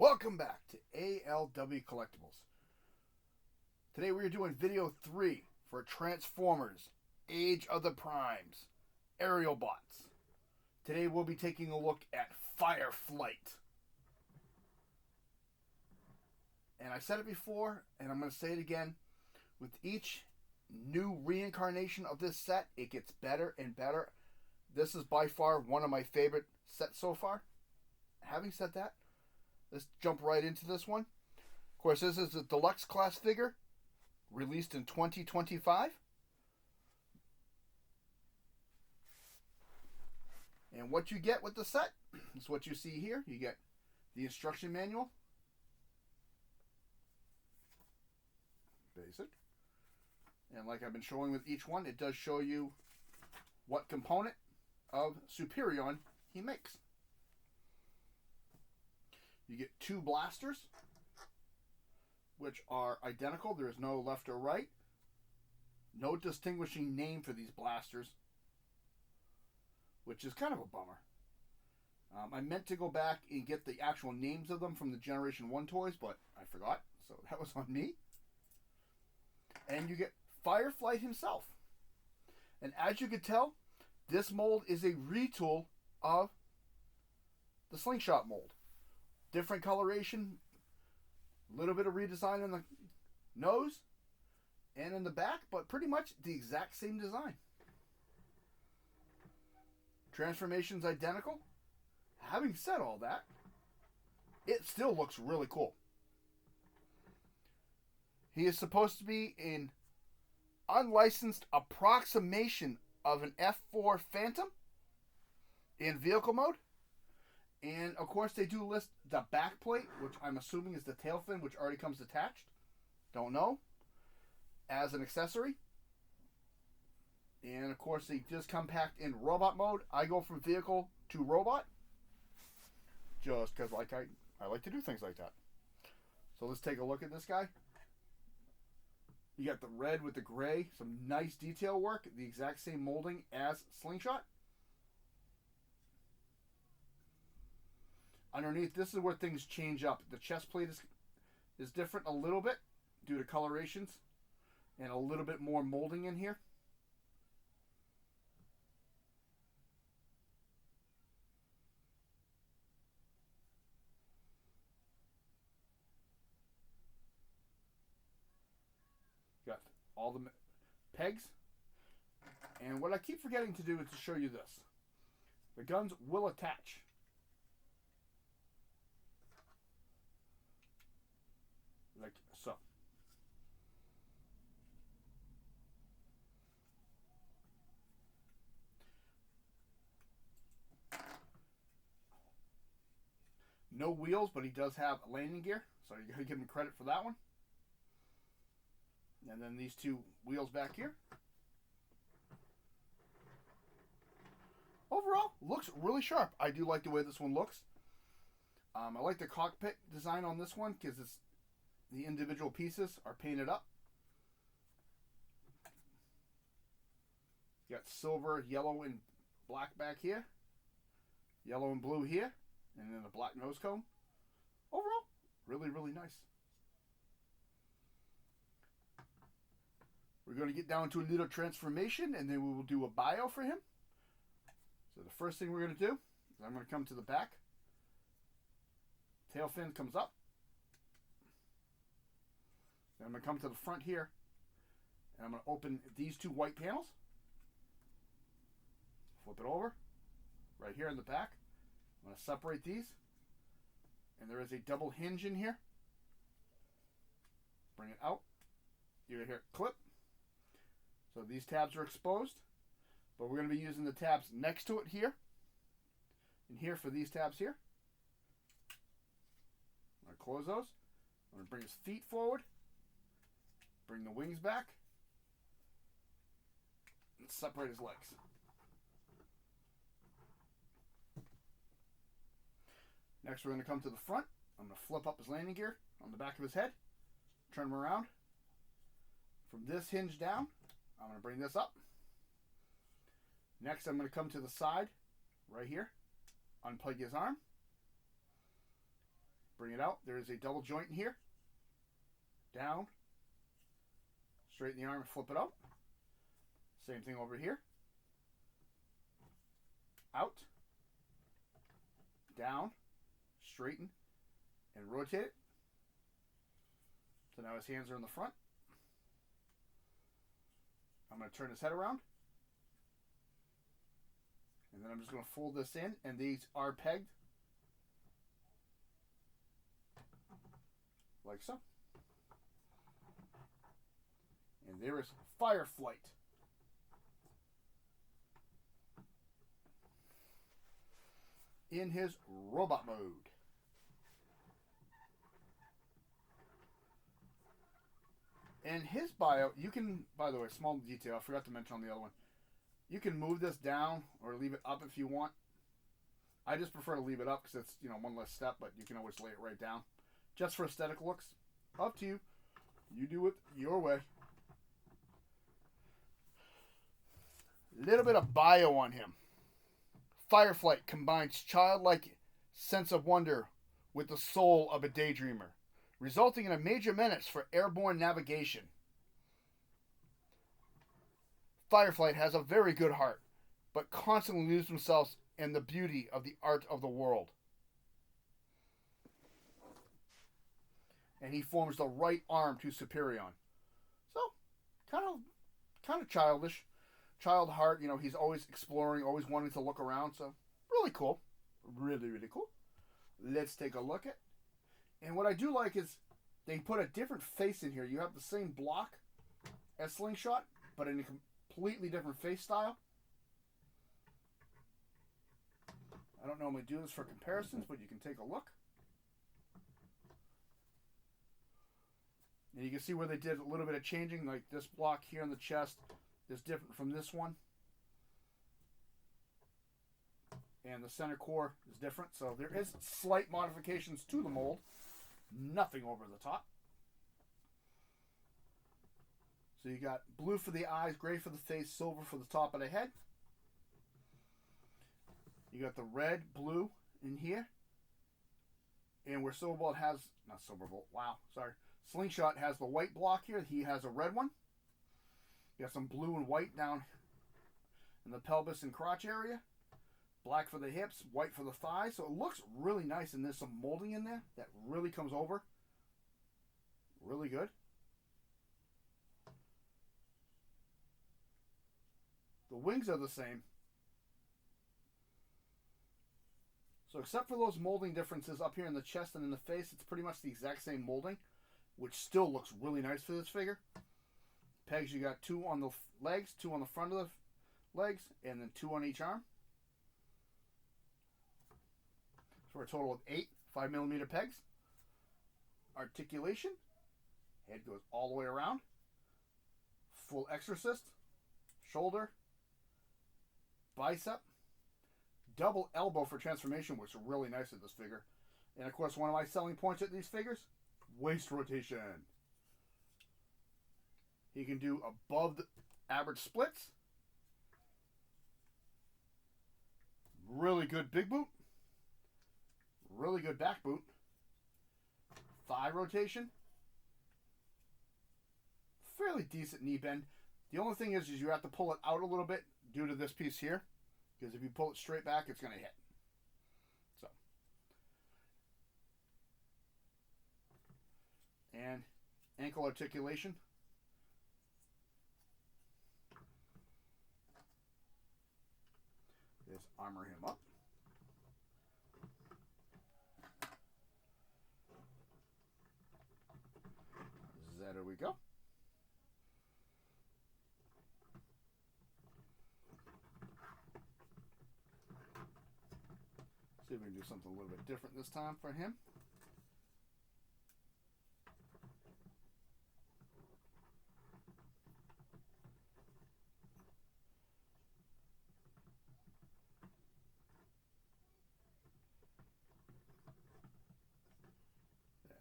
Welcome back to ALW Collectibles. Today we are doing video 3 for Transformers Age of the Primes Aerialbots. Today we'll be taking a look at FireFlight. And I said it before, and I'm going to say it again. With each new reincarnation of this set, it gets better and better. This is by far one of my favorite sets so far. Having said that, let's jump right into this one. Of course, this is a deluxe class figure, released in 2025. And what you get with the set is what you see here. You get the instruction manual. Basic. And like I've been showing with each one, it does show you what component of Superion he makes. You get 2 blasters, which are identical. There is no left or right. No distinguishing name for these blasters, which is kind of a bummer. I meant to go back and get the actual names of them from the Generation 1 toys, but I forgot, so that was on me. And you get FireFlight himself. And as you can tell, this mold is a retool of the Slingshot mold. Different coloration, a little bit of redesign on the nose and in the back, but pretty much the exact same design. Transformation's identical. Having said all that, it still looks really cool. He is supposed to be an unlicensed approximation of an F4 Phantom in vehicle mode. And of course they do list the back plate, which I'm assuming is the tail fin, which already comes attached. Don't know. As an accessory. And of course they just come packed in robot mode. I go from vehicle to robot. Just because I like to do things like that. So let's take a look at this guy. You got the red with the gray. Some nice detail work. The exact same molding as Slingshot. Underneath, this is where things change up. The chest plate is different a little bit due to colorations and a little bit more molding in here. Got all the pegs. And what I keep forgetting to do is to show you this. The guns will attach. Like so. No wheels, but he does have a landing gear, so you gotta give him credit for that one. And then these 2 wheels back here. Overall, looks really sharp. I do like the way this one looks. I like the cockpit design on this one because it's the individual pieces are painted up. You got silver, yellow, and black back here. Yellow and blue here. And then a black nose cone. Overall, really, really nice. We're going to get down to a little transformation, and then we will do a bio for him. So the first thing we're going to do is I'm going to come to the back. Tail fin comes up. Then I'm going to come to the front here, and I'm going to open these 2 white panels. Flip it over. Right here in the back. I'm going to separate these. And there is a double hinge in here. Bring it out. You're going to hear it clip. So these tabs are exposed. But we're going to be using the tabs next to it here. And here for these tabs here. I'm going to close those. I'm going to bring his feet forward. Bring the wings back. And separate his legs. Next, we're going to come to the front. I'm going to flip up his landing gear on the back of his head. Turn him around. From this hinge down, I'm going to bring this up. Next, I'm going to come to the side, right here. Unplug his arm. bring it out. There is a double joint in here. Down. Straighten the arm and flip it out. Same thing over here. Out. Down. Straighten. And rotate it. So now his hands are in the front. I'm going to turn his head around. And then I'm just going to fold this in. And these are pegged. Like so. And there is FireFlight. In his robot mode. And his bio, you can, by the way, small detail, I forgot to mention on the other one. You can move this down or leave it up if you want. I just prefer to leave it up because it's, one less step, but you can always lay it right down. Just for aesthetic looks. Up to you. You do it your way. A little bit of bio on him. FireFlight combines childlike sense of wonder with the soul of a daydreamer, resulting in a major menace for airborne navigation. FireFlight has a very good heart, but constantly lose themselves in the beauty of the art of the world. And he forms the right arm to Superion. So, kind of childish. Child heart, he's always exploring, always wanting to look around. So, really cool. Really, really cool. Let's take a look at. And what I do like is they put a different face in here. You have the same block as Slingshot, but in a completely different face style. I don't normally do this for comparisons, but you can take a look. And you can see where they did a little bit of changing, like this block here in the chest is different from this one. And the center core is different, so there is slight modifications to the mold. Nothing over the top. So you got blue for the eyes, gray for the face, silver for the top of the head. You got the red, blue in here. And where Silverbolt has, not Silverbolt, wow, sorry. Slingshot has the white block here. He has a red one. You got some blue and white down in the pelvis and crotch area. Black for the hips, white for the thighs. So it looks really nice, and there's some molding in there that really comes over. Really good. The wings are the same. So except for those molding differences up here in the chest and in the face, it's pretty much the exact same molding, which still looks really nice for this figure. Pegs, you got 2 on the legs, 2 on the front of the legs, and then 2 on each arm. For a total of 8 5mm pegs. Articulation. Head goes all the way around. Full exorcist. Shoulder. Bicep. Double elbow for transformation, which is really nice at this figure. And of course, one of my selling points at these figures, waist rotation. He can do above the average splits. Really good big boot. Really good back boot. Thigh rotation. Fairly decent knee bend. The only thing is you have to pull it out a little bit due to this piece here. Because if you pull it straight back, it's going to hit. So. And ankle articulation. Just armor him up. There we go. See if we can do something a little bit different this time for him.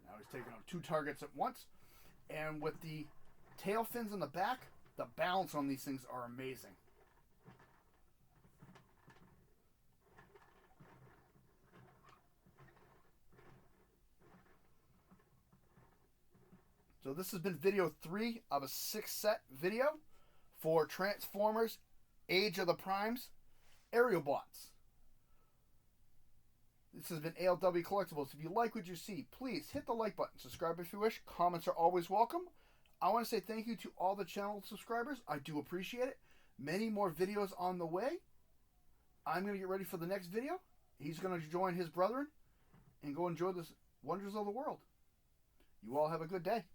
Now he's taking on 2 targets at once. And with the tail fins in the back, the balance on these things are amazing. So this has been video 3 of a 6-set video for Transformers Age of the Primes Aerialbots. This has been ALW Collectibles. If you like what you see, please hit the like button. Subscribe if you wish. Comments are always welcome. I want to say thank you to all the channel subscribers. I do appreciate it. Many more videos on the way. I'm going to get ready for the next video. He's going to join his brethren and go enjoy the wonders of the world. You all have a good day.